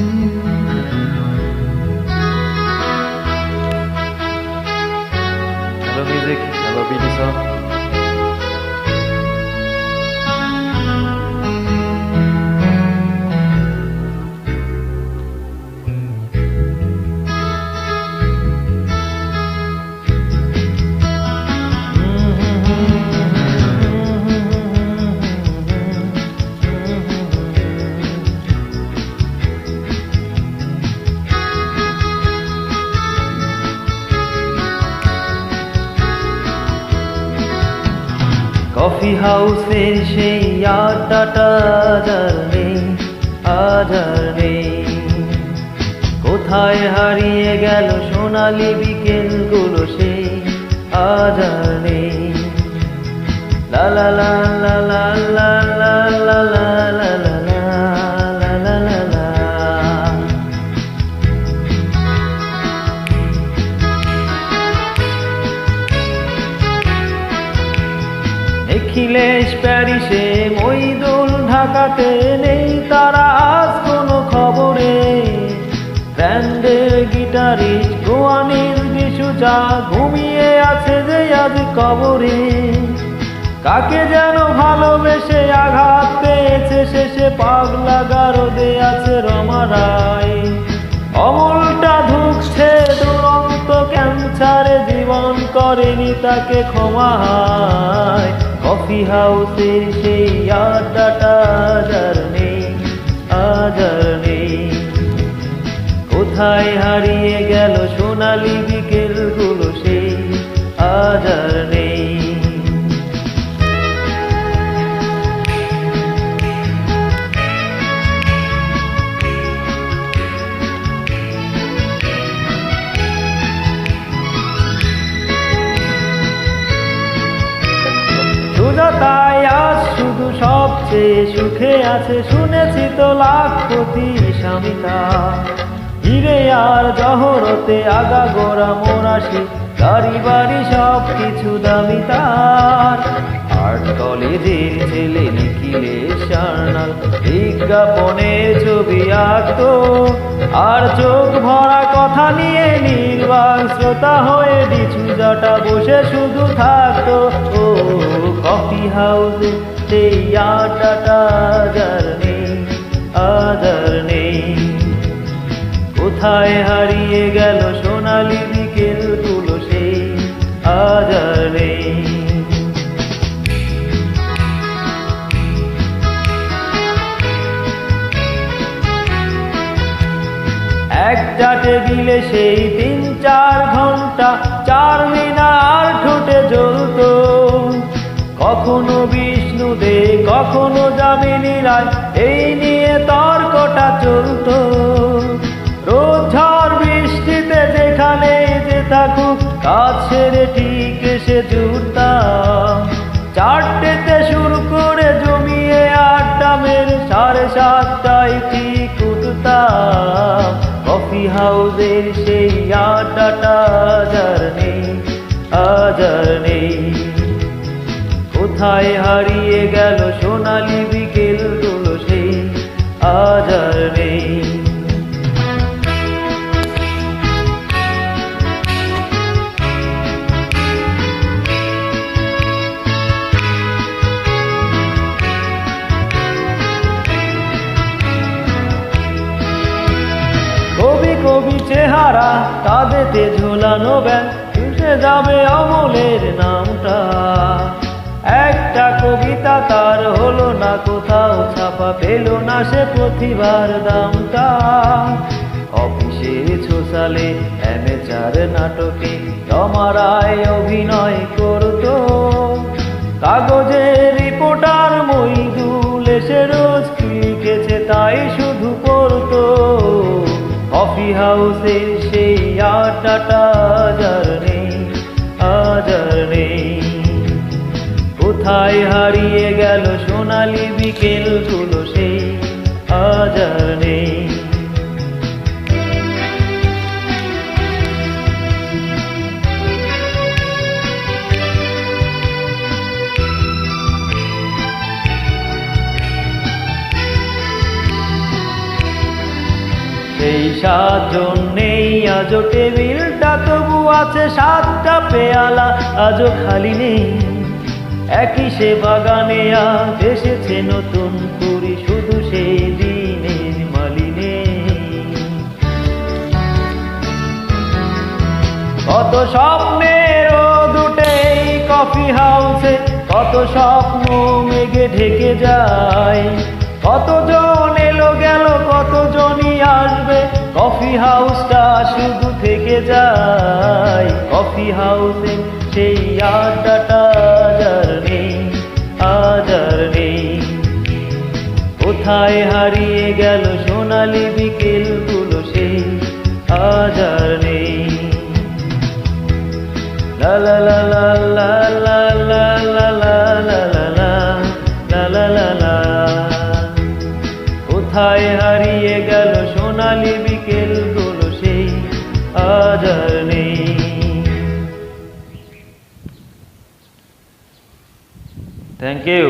Hello music, hello BT song. Coffee হাউসের সেই আড্ডাটা আজ আর নেই। কোথায় হারিয়ে গেল সোনালি বিকেলগুলো সেই আজ আর নেই। লা লা লা লা লা লা লা লা লা লা লা লা লা লা লা। অখিলেশ প্যারিসে, মইদুল ঢাকাতে, নেই তারা আজ কোনো খবরে। ব্র্যান্ডের গিটারিস্ট গোয়ানির ডিসুজা ঘুমিয়ে আছে যে আজ কবরে। কাকে যেন ভালোবেসে আঘাত পেয়েছে শেষে, পাগলা গারদে আছে রমা রায়। অমলটা ধুকছে দুরন্ত ক্যান্সারে, জীবন করেনি তাকে ক্ষমা। কফি হাউসের সেই আড্ডাটা আজ আর নেই। কোথায় হারিয়ে গেল সোনালি বিকেলগুলো সেই আজ আর নেই। তাই আজ শুধু সবচেয়ে সুখে আছে, শুনেছি তো লাখপতি স্বামী তার। হিরে আর জহরতে আগা গোড়া মোরাশি, গাড়ি বাড়ি সব কিছু দামি তার। আর্ট কলেজের ছেলে নিখিলেশ সান্যাল বিজ্ঞাপনের ছবি আঁকতো, আর চোখ ভরা কথা নিয়ে নির্বাক শ্রোতা হয়ে ডিসুজাটা বসে শুধু থাকতো। ও কফি হাউসে সেই আড্ডাটা আজ আর নেই। কোথায় হারিয়ে গেল সোনালি বিকেলগুলো সেই আজ আর নেই। একটা টেবিলে সেই 3-4 ঘন্টা চারমিনার ঠোঁটে জ্বলতো। কখনো বিষ্ণু দে, কখনো যামিনী রায়, এই নিয়ে তর্কটা চলতো। রোজ ঝড় বৃষ্টিতে যেখানেই যে থাকুক, কাজ সেরে ঠিক এসে জুড়তাম। 4টেতে শুরু করে জমিয়ে আড্ডা মেরে 7:30টায় ঠিক উঠতাম। কফি হাউসের সেই আড্ডাটা আজ আর নেই। কোথায় হারিয়ে গেল সোনালি বিকেলগুলো সেই আজ আর নেই। কবি কবি চেহারা, কাঁধেতে ঝোলানো ব্যাগ, চুষে যাবে অমলের নামটা। একটা কবিতা তার হলো না কোথাও ছাপা, পেল না সে প্রতিভার দামটা। অফিসে ছোসালে অ্যামেচার নাটকে রমা রায় অভিনয় করতো। কাগজে রিপোর্টার মইদুল এসে রোজ লিখেছে তাই শুধু পড়তো। কফি হাউসের সেই আড্ডাটা আজ আর নেই। কোথায় হারিয়ে গেল সোনালি বিকেলগুলো সেই আজ আর নেই। সেই 7 জন নেই আজও টেবিলটা, তবু আছে 7টা পেয়ালা আজও খালি নেই। একই সে বাগানে আজ এসেছে নতুন কুড়ি, শুধু সেই দিনের মালি নেই। কত স্বপ্নের দুটেই কফি হাউসে, কত স্বপ্ন মেঘে ঢেকে যায়। কতজন এলো গেল, কতজনই আসবে, কফি হাউসটা শুধু থেকে যায়। কফি হাউসে সেই আড্ডাটা আজ আর নেই, আজ আর নেই। কোথায় হারিয়ে গেল সোনালি বিকেলগুলো, সেই আজ আর নেই। লা লা লা লা লা লা লা লা লা লা লা লা লা লা লা। কোথায় হারিয়ে গেল সোনালি বিকেলগুলো, সেই আজ আর নেই। Thank you.